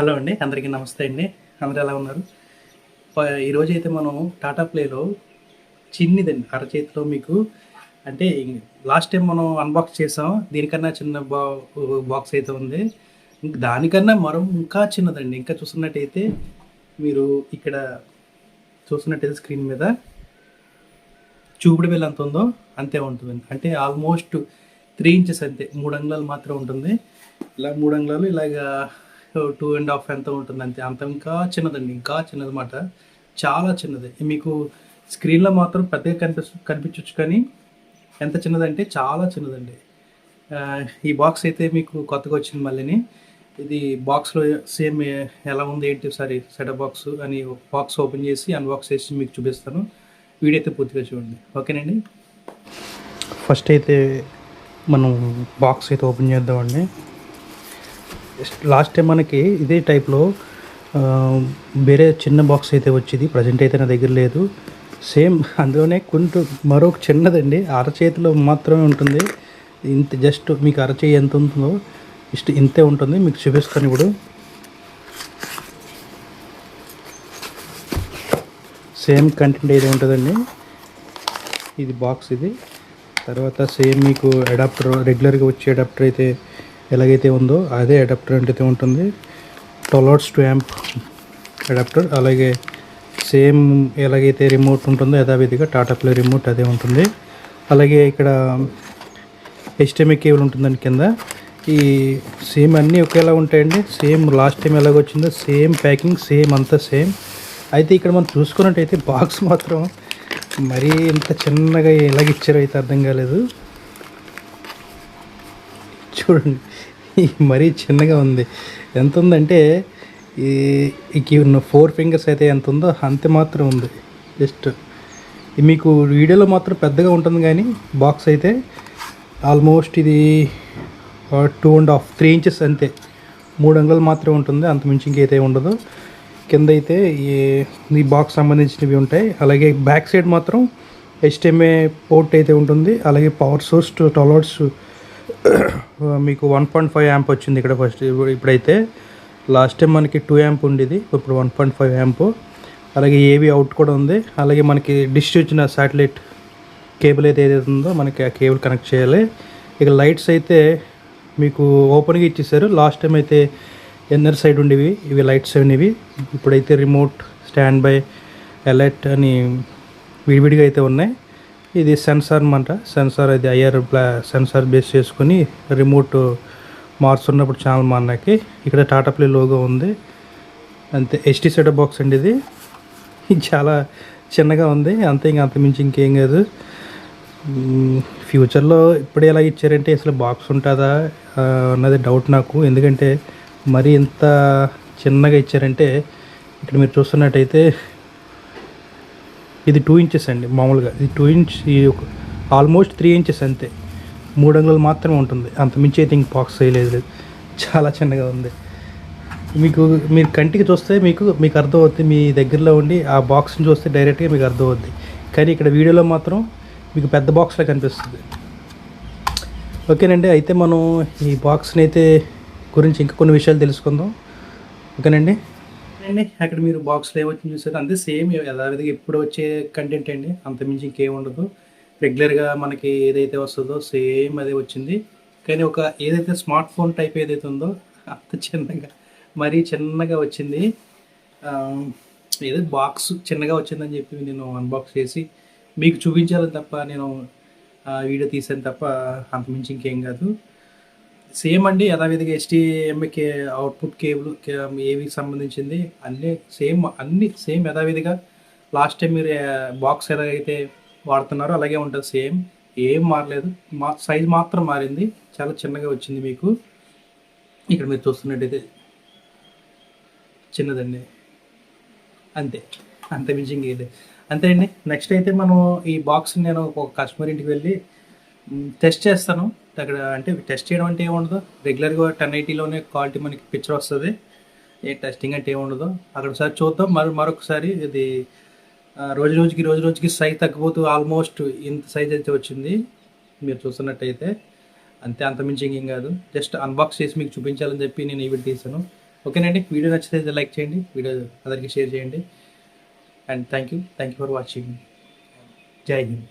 Hello అండి. అందరికీ నమస్తే అండి. అందరూ ఎలా ఉన్నారు? ఈరోజైతే మనం టాటా ప్లేలో చిన్నిదండి అరచేతిలో మీకు అంటే లాస్ట్ టైం మనం అన్బాక్స్ చేసాం. దీనికన్నా చిన్న బాక్స్ అయితే ఉంది. దానికన్నా ఇంకా చిన్నదండి. ఇంకా చూస్తున్నట్టయితే మీరు ఇక్కడ చూస్తున్నట్టయితే స్క్రీన్ మీద చూపుడు వేలు ఎంత ఉందో అంతే ఉంటుందండి. అంటే ఆల్మోస్ట్ 3 ఇంచెస్ అంతే. 3 అంగుళాలు మాత్రం ఉంటుంది. ఇలా 3 అంగుళాలు ఇలాగా 2.5 ఎంత ఉంటుంది అంతే. అంత ఇంకా చిన్నదండి. ఇంకా చిన్నదన్నమాట. చాలా చిన్నది. మీకు స్క్రీన్లో మాత్రం పెద్దగా కనిపించవచ్చు, కానీ ఎంత చిన్నదంటే చాలా చిన్నదండి. ఈ బాక్స్ అయితే మీకు కొత్తగా వచ్చింది మళ్ళీని. ఇది బాక్స్లో సేమ్ ఎలా ఉంది ఏంటి ఒకసారి సెటప్ బాక్స్ అని బాక్స్ ఓపెన్ చేసి అన్బాక్స్ చేసి మీకు చూపిస్తాను. వీడియో అయితే పూర్తిగా చూడండి, ఓకేనండి. ఫస్ట్ అయితే మనం బాక్స్ అయితే ఓపెన్ చేద్దామండి. లాస్ట్ టైం మనకి ఇదే టైప్లో వేరే చిన్న బాక్స్ అయితే వచ్చింది. ప్రజెంట్ అయితే నా దగ్గర లేదు. సేమ్ అందులోనే మరొక చిన్నదండి, అరచేతిలో మాత్రమే ఉంటుంది. ఇంత జస్ట్ మీకు అరచేయి ఎంత ఉంటుందో ఇంతే ఉంటుంది. మీకు చూపిస్తాను ఇప్పుడు. సేమ్ కంటెంట్ అయితే ఉంటుందండి. ఇది బాక్స్ ఇది. తర్వాత సేమ్ మీకు అడాప్టర్, రెగ్యులర్గా వచ్చే అడాప్టర్ అయితే ఎలాగైతే ఉందో అదే అడాప్టర్ అంటే ఉంటుంది. 12 వాట్స్ 2 యాంప్ అడాప్టర్. అలాగే సేమ్ ఎలాగైతే రిమోట్ ఉంటుందో యథావిధిగా టాటా ప్లే రిమోట్ అదే ఉంటుంది. అలాగే ఇక్కడ HDMI కేబుల్ ఉంటుందండి కింద. ఈ సేమ్ అన్నీ ఒకేలా ఉంటాయండి. సేమ్ లాస్ట్ టైం ఎలాగొచ్చిందో సేమ్ ప్యాకింగ్, సేమ్ అంతా సేమ్. అయితే ఇక్కడ మనం చూసుకున్నట్టయితే బాక్స్ మాత్రం మరీ ఇంత చిన్నగా ఎలాగ ఇచ్చారో అయితే అర్థం కాలేదు. చూడండి, మరీ చిన్నగా ఉంది. ఎంత ఉందంటే ఈ 4 ఫింగర్స్ అయితే ఎంత ఉందో అంతే మాత్రం ఉంది. జస్ట్ మీకు వీడియోలో మాత్రం పెద్దగా ఉంటుంది, కానీ బాక్స్ అయితే ఆల్మోస్ట్ ఇది 2.5 3 ఇంచెస్ అంతే. 3 అంగుళాలు మాత్రం ఉంటుంది, అంత మించి ఇంకైతే ఉండదు. కింద అయితే ఈ బాక్స్ సంబంధించినవి ఉంటాయి. అలాగే బ్యాక్ సైడ్ మాత్రం HDMI పోర్ట్ అయితే ఉంటుంది. అలాగే పవర్ సోర్స్ 12 వాట్స్ మీకు 1.5 యాంప్ వచ్చింది ఇక్కడ ఫస్ట్. ఇప్పుడైతే లాస్ట్ టైం మనకి 2 యాంప్ ఉండేది, ఇప్పుడు 1.5 యాంప్. అలాగే ఏవి అవుట్ కూడా ఉంది. అలాగే మనకి డిష్ వచ్చిన శాటిలైట్ కేబుల్ అయితే ఏదైతే ఉందో మనకి ఆ కేబుల్ కనెక్ట్ చేయాలి. ఇక లైట్స్ అయితే మీకు ఓపెన్గా ఇచ్చేసారు. లాస్ట్ టైం అయితే ఎన్నర్ సైడ్ ఉండేవి, ఇవి లైట్స్ అనేవి. ఇప్పుడైతే రిమోట్, స్టాండ్ బై, అలర్ట్ అని విడివిడిగా అయితే ఉన్నాయి. ఇది సెన్సార్ అన్నమాట. సెన్సార్ అది IR సెన్సార్ బేస్ చేసుకొని రిమోట్ మారుస్తున్నప్పుడు ఛానల్ మారడానికి. ఇక్కడ టాటా ప్లే లోగో ఉంది అంతే. HD సెటప్ బాక్స్ అండి ఇది. చాలా చిన్నగా ఉంది అంతే, అంత మించి ఇంకేం కాదు. ఫ్యూచర్లో ఇప్పుడు ఎలా ఇచ్చారంటే అసలు బాక్స్ ఉంటుందా అన్నది డౌట్ నాకు. ఎందుకంటే మరి ఇంత చిన్నగా ఇచ్చారంటే ఇక్కడ మీరు చూస్తున్నట్టయితే ఇది 2 ఇంచెస్ అండి. మామూలుగా ఇది 2 ఇంచ్, ఆల్మోస్ట్ 3 ఇంచెస్ అంతే. 3 అంగుళాలు మాత్రమే ఉంటుంది, అంత మించి అయితే ఇంక బాక్స్ వేయలేదు. చాలా చిన్నగా ఉంది. మీరు కంటికి చూస్తే మీకు అర్థమవుతుంది. మీ దగ్గరలో ఉండి ఆ బాక్స్ని చూస్తే డైరెక్ట్గా మీకు అర్థమవుద్ది. కానీ ఇక్కడ వీడియోలో మాత్రం మీకు పెద్ద బాక్స్లా కనిపిస్తుంది. ఓకేనండి. అయితే మనం ఈ బాక్స్ని అయితే గురించి ఇంకా కొన్ని విషయాలు తెలుసుకుందాం, ఓకేనండి. అక్కడ మీరు బాక్స్లో ఏమొచ్చింది చూసారు, అంతే సేమ్ యథావిధిగా ఎప్పుడు వచ్చే కంటెంట్ అండి, అంతమించి ఇంకేం ఉండదు. రెగ్యులర్గా మనకి ఏదైతే వస్తుందో సేమ్ అదే వచ్చింది. కానీ ఏదైతే స్మార్ట్ ఫోన్ టైప్ ఏదైతే ఉందో అంత చిన్నగా, మరీ చిన్నగా వచ్చింది. ఏదో బాక్స్ చిన్నగా వచ్చిందని చెప్పి నేను అన్బాక్స్ చేసి మీకు చూపించాలని తప్ప, నేను వీడియో తీసాను తప్ప అంతమించి ఇంకేం కాదు. సేమ్ అండి యథావిధిగా HDMI అవుట్పుట్ కేబుల్ ఏవికి సంబంధించింది అన్నీ సేమ్ యథావిధిగా లాస్ట్ టైం మీరు బాక్స్ ఎలాగైతే వాడుతున్నారో అలాగే ఉంటుంది. సేమ్ ఏం మారలేదు. సైజ్ మాత్రం మారింది, చాలా చిన్నగా వచ్చింది మీకు. ఇక్కడ మీరు చూస్తున్నట్టయితే చిన్నదండి అంతే, మించి ఇంకేది అంతే అండి. నెక్స్ట్ అయితే మనం ఈ బాక్స్ని నేను ఒక కస్టమర్ ఇంటికి వెళ్ళి టెస్ట్ చేస్తాను. అక్కడ అంటే టెస్ట్ చేయడం అంటే ఏముండదు, రెగ్యులర్గా 1080లోనే క్వాలిటీ మనకి పిక్చర్ వస్తుంది. ఏ టెస్టింగ్ అంటే ఏముండదు. అక్కడ ఒకసారి చూద్దాం. మరొకసారి ఇది రోజు రోజుకి సైజ్ తగ్గిపోతూ ఆల్మోస్ట్ ఇంత సైజ్ అయితే వచ్చింది మీరు చూస్తున్నట్టయితే. అంతే, అంతమించి ఇంకేం కాదు. జస్ట్ అన్బాక్స్ చేసి మీకు చూపించాలని చెప్పి నేను ఈ వీడియో తీసాను. ఓకేనండి, వీడియో నచ్చితే లైక్ చేయండి, వీడియో అందరికీ షేర్ చేయండి. And thank you for watching. జై హింద్.